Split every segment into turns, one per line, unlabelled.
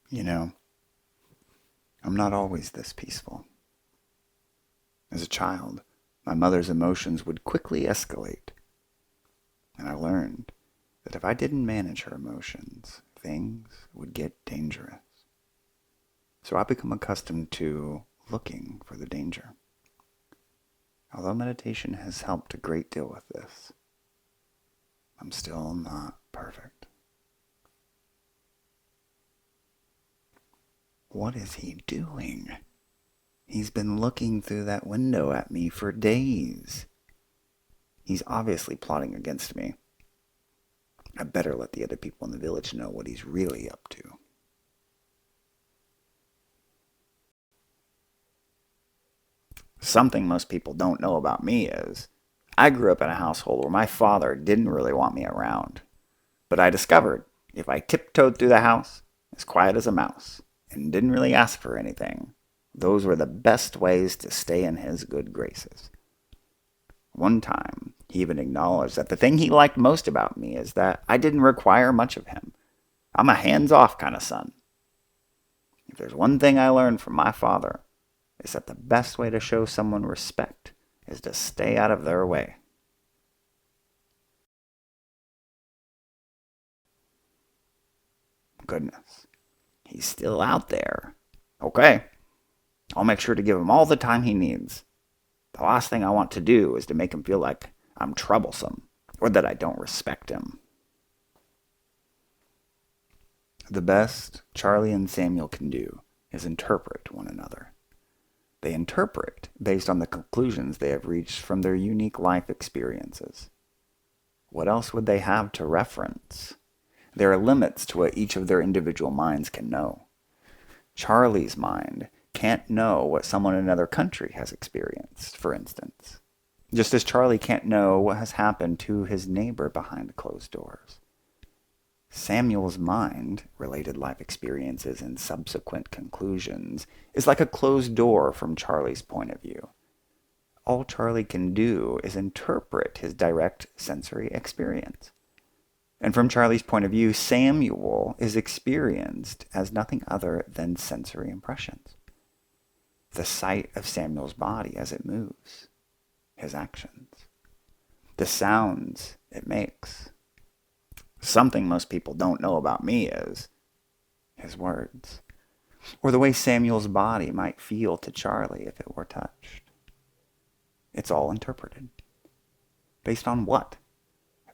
You know, I'm not always this peaceful. As a child, my mother's emotions would quickly escalate, and I learned that if I didn't manage her emotions, things would get dangerous. So I become accustomed to looking for the danger. Although meditation has helped a great deal with this, I'm still not perfect. What is he doing? He's been looking through that window at me for days. He's obviously plotting against me. I better let the other people in the village know what he's really up to. Something most people don't know about me is I grew up in a household where my father didn't really want me around. But I discovered if I tiptoed through the house, as quiet as a mouse, and didn't really ask for anything, those were the best ways to stay in his good graces. One time, he even acknowledged that the thing he liked most about me is that I didn't require much of him. I'm a hands-off kind of son. If there's one thing I learned from my father, it's that the best way to show someone respect is to stay out of their way. Goodness, he's still out there. Okay, I'll make sure to give him all the time he needs. The last thing I want to do is to make him feel like I'm troublesome or that I don't respect him. The best Charlie and Samuel can do is interpret one another. They interpret based on the conclusions they have reached from their unique life experiences. What else would they have to reference? There are limits to what each of their individual minds can know. Charlie's mind can't know what someone in another country has experienced, for instance. Just as Charlie can't know what has happened to his neighbor behind closed doors. Samuel's mind, related life experiences and subsequent conclusions, is like a closed door from Charlie's point of view. All Charlie can do is interpret his direct sensory experience. And from Charlie's point of view, Samuel is experienced as nothing other than sensory impressions. The sight of Samuel's body as it moves, his actions, the sounds it makes. Something most people don't know about me is his words, or the way Samuel's body might feel to Charlie if it were touched. It's all interpreted. Based on what?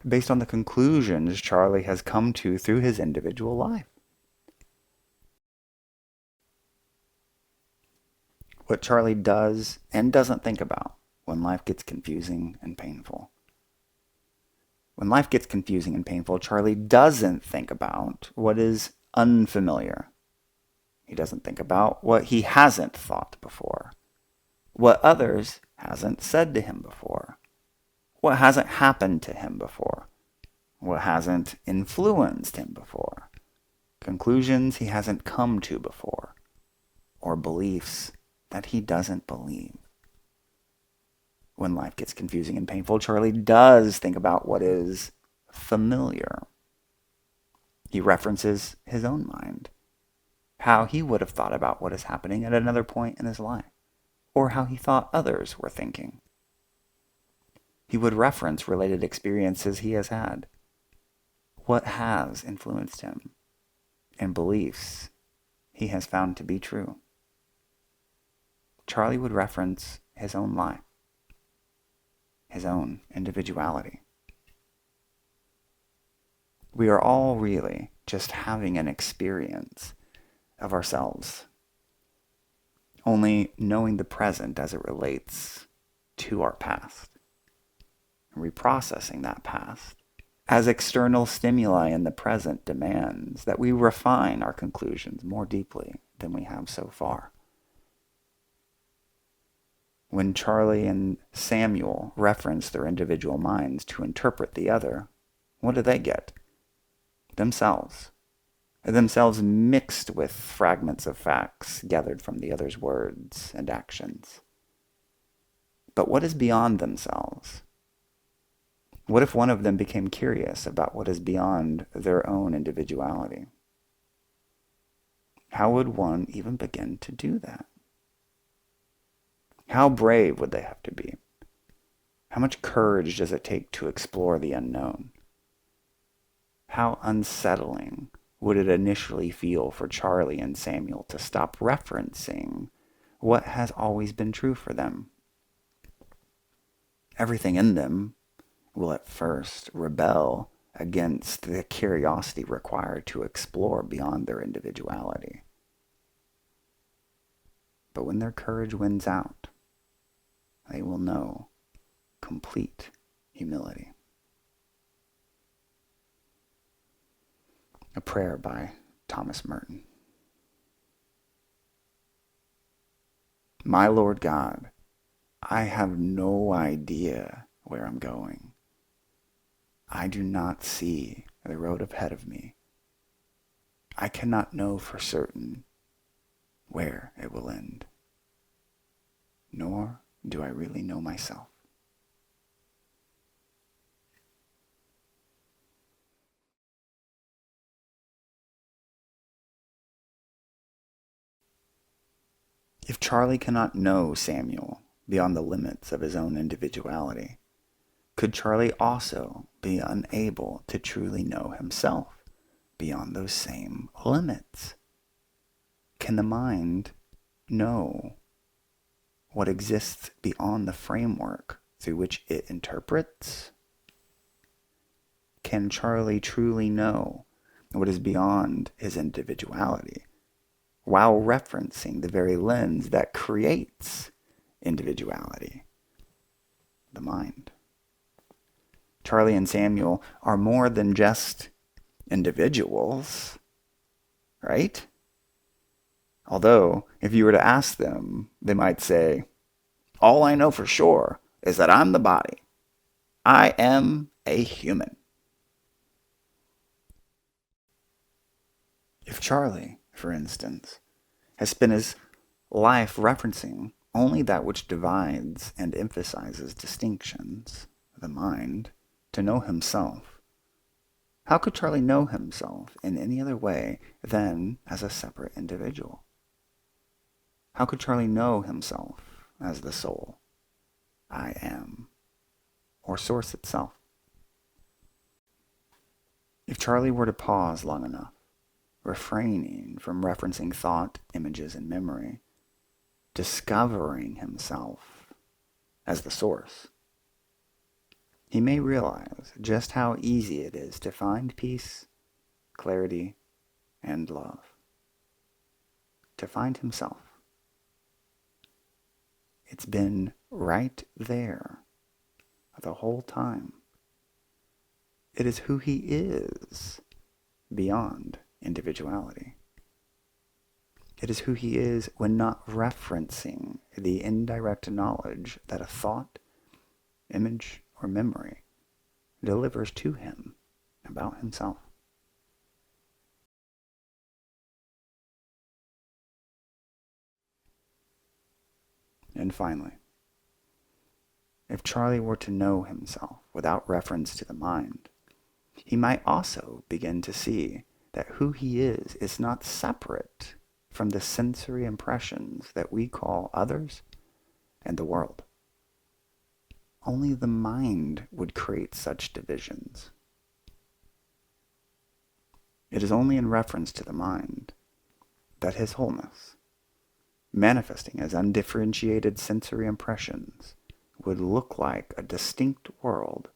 Based on the conclusions Charlie has come to through his individual life. What Charlie does and doesn't think about when life gets confusing and painful. When life gets confusing and painful, Charlie doesn't think about what is unfamiliar. He doesn't think about what he hasn't thought before, what others hasn't said to him before, what hasn't happened to him before, what hasn't influenced him before, conclusions he hasn't come to before, or beliefs that he doesn't believe. When life gets confusing and painful, Charlie does think about what is familiar. He references his own mind, how he would have thought about what is happening at another point in his life, or how he thought others were thinking. He would reference related experiences he has had, what has influenced him, and beliefs he has found to be true. Charlie would reference his own life, his own individuality. We are all really just having an experience of ourselves, only knowing the present as it relates to our past, reprocessing that past as external stimuli in the present demands that we refine our conclusions more deeply than we have so far. When Charlie and Samuel reference their individual minds to interpret the other, what do they get? Themselves. Themselves mixed with fragments of facts gathered from the other's words and actions. But what is beyond themselves? What if one of them became curious about what is beyond their own individuality? How would one even begin to do that? How brave would they have to be? How much courage does it take to explore the unknown? How unsettling would it initially feel for Charlie and Samuel to stop referencing what has always been true for them? Everything in them will at first rebel against the curiosity required to explore beyond their individuality. But when their courage wins out, they will know complete humility. A prayer by Thomas Merton. My Lord God, I have no idea where I'm going. I do not see the road ahead of me. I cannot know for certain where it will end. Nor do I really know myself. If Charlie cannot know Samuel beyond the limits of his own individuality, could Charlie also be unable to truly know himself beyond those same limits? Can the mind know what exists beyond the framework through which it interprets? Can Charlie truly know what is beyond his individuality while referencing the very lens that creates individuality, the mind? Charlie and Samuel are more than just individuals, right? Although, if you were to ask them, they might say, all I know for sure is that I'm the body. I am a human. If Charlie, for instance, has spent his life referencing only that which divides and emphasizes distinctions, the mind, to know himself, how could Charlie know himself in any other way than as a separate individual? How could Charlie know himself as the soul, I am, or source itself? If Charlie were to pause long enough, refraining from referencing thought, images, and memory, discovering himself as the source, he may realize just how easy it is to find peace, clarity, and love. To find himself. It's been right there the whole time. It is who he is beyond individuality. It is who he is when not referencing the indirect knowledge that a thought, image, or memory delivers to him about himself. And finally, if Charlie were to know himself without reference to the mind, he might also begin to see that who he is not separate from the sensory impressions that we call others and the world. Only the mind would create such divisions. It is only in reference to the mind that his wholeness, manifesting as undifferentiated sensory impressions, would look like a distinct world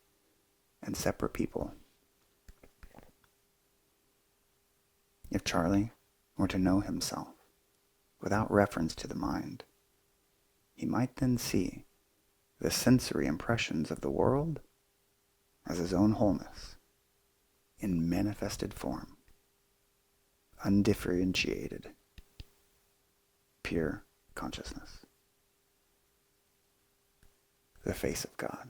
and separate people. If Charlie were to know himself without reference to the mind, he might then see the sensory impressions of the world as his own wholeness in manifested form, undifferentiated, pure consciousness. The face of God.